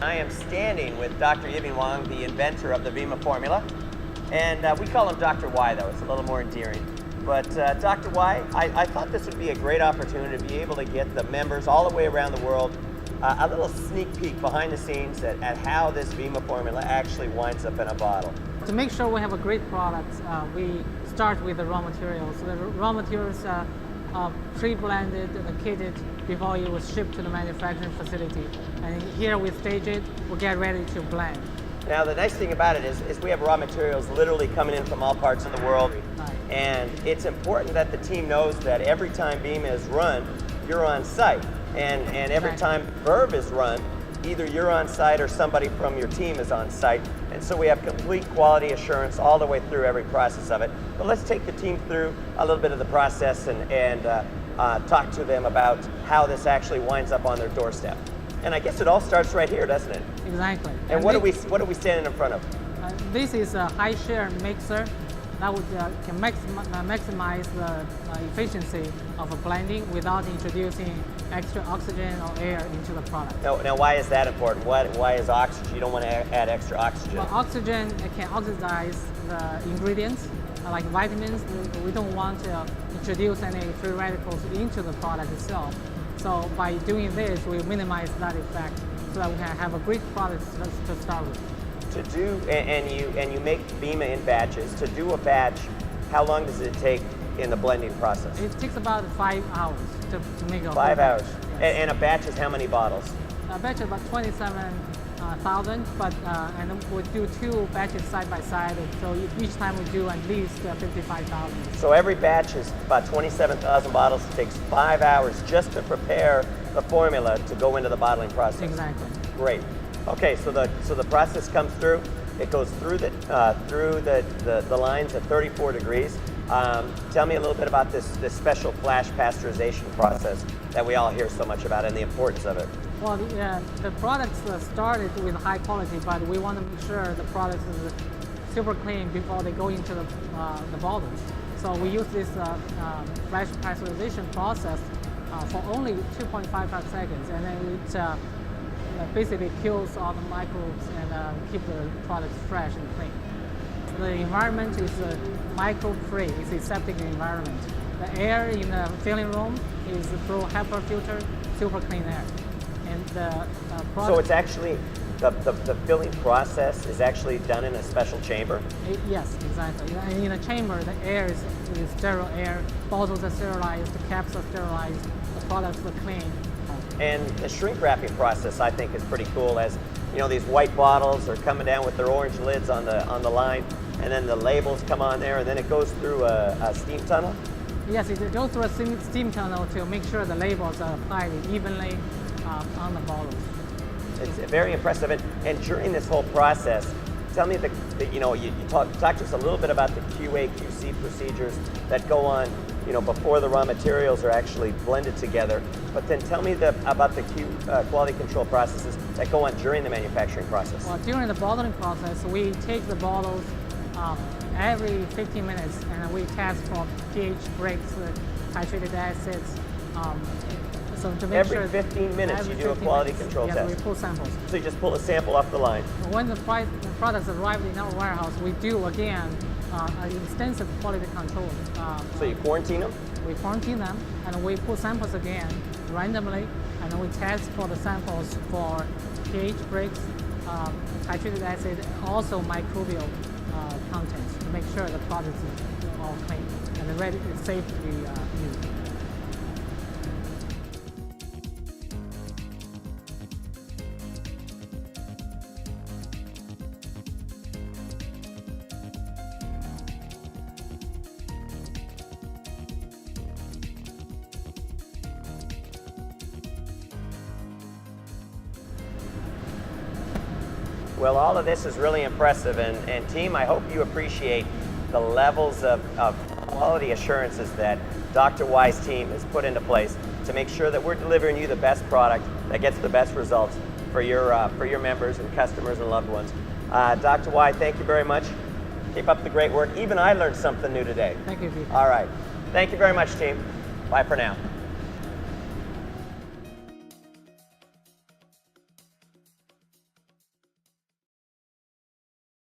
I am standing with Dr. Yibing Wang, the inventor of the Vima formula. And we call him Dr. Y, though. It's a little more endearing. But Dr. Y, I thought this would be a great opportunity to be able to get the members all the way around the world a little sneak peek behind the scenes at how this Vima formula actually winds up in a bottle. To make sure we have a great product, we start with the raw materials. So the raw materials are pre-blended and kitted before it was shipped to the manufacturing facility. And here we stage it, we get ready to blend. Now the nice thing about it is we have raw materials literally coming in from all parts of the world. Right. And it's important that the team knows that every time Vima is run, you're on site. And every time Verve is run, either you're on site or somebody from your team is on site. And so we have complete quality assurance all the way through every process of it. But let's take the team through a little bit of the process and talk to them about how this actually winds up on their doorstep. And I guess it all starts right here, doesn't it? Exactly. And what are we standing in front of? This is a high shear mixer that would can maximize the efficiency of a blending without introducing extra oxygen or air into the product. Now why is that important? Why is oxygen? You don't want to add extra oxygen. Well, oxygen can oxidize the ingredients, like vitamins. We don't want to introduce any free radicals into the product itself. So by doing this, we minimize that effect so that we can have a great product to start with. And you make Vima in batches. To do a batch, how long does it take in the blending process? It takes about 5 hours to make a 5 hours. Yes. And a batch is how many bottles? A batch is about 27,000, but and we do 2 batches side by side, so each time we do at least 55,000. So every batch is about 27,000 bottles. It takes 5 hours just to prepare the formula to go into the bottling process. Exactly. Great. Okay, so the process comes through. It goes through the lines at 34 degrees. Tell me a little bit about this special flash pasteurization process that we all hear so much about and the importance of it. Well, the products started with high quality, but we want to make sure the product is super clean before they go into the bottles. So we use this flash pasteurization process for only 2.55 seconds, and then it basically kills all the microbes and keep the products fresh and clean. The environment is microbe-free. It's a aseptic environment. The air in the filling room is through HEPA filter, super clean air. And the product, so it's actually, the filling process is actually done in a special chamber? Yes, exactly. In a chamber, the air is sterile air. Bottles are sterilized, the caps are sterilized, the products are clean. And the shrink wrapping process, I think, is pretty cool. As you know, these white bottles are coming down with their orange lids on the line, and then the labels come on there, and then it goes through a steam tunnel. Yes, it goes through a steam tunnel to make sure the labels are applied evenly on the bottles. It's very impressive. And during this whole process, tell me you talk to us a little bit about the QA/QC procedures that go on, before the raw materials are actually blended together. But then tell me about the quality control processes that go on during the manufacturing process. Well, during the bottling process, we take the bottles every 15 minutes and we test for pH breaks, titrated acids. So to make every sure 15 minutes you do a quality control test. Yes, we pull samples. So you just pull a sample off the line. When the products arrive in our warehouse, we do again an extensive quality control. So you quarantine them? We quarantine them and we pull samples again randomly, and then we test for the samples for pH breaks, titrated acid, and also microbial contents to make sure the product is all clean and ready, safe to be used. Well, all of this is really impressive, and team, I hope you appreciate the levels of quality assurances that Dr. Y's team has put into place to make sure that we're delivering you the best product that gets the best results for your members and customers and loved ones. Dr. Y, thank you very much. Keep up the great work. Even I learned something new today. Thank you, Pete. All right. Thank you very much, team. Bye for now.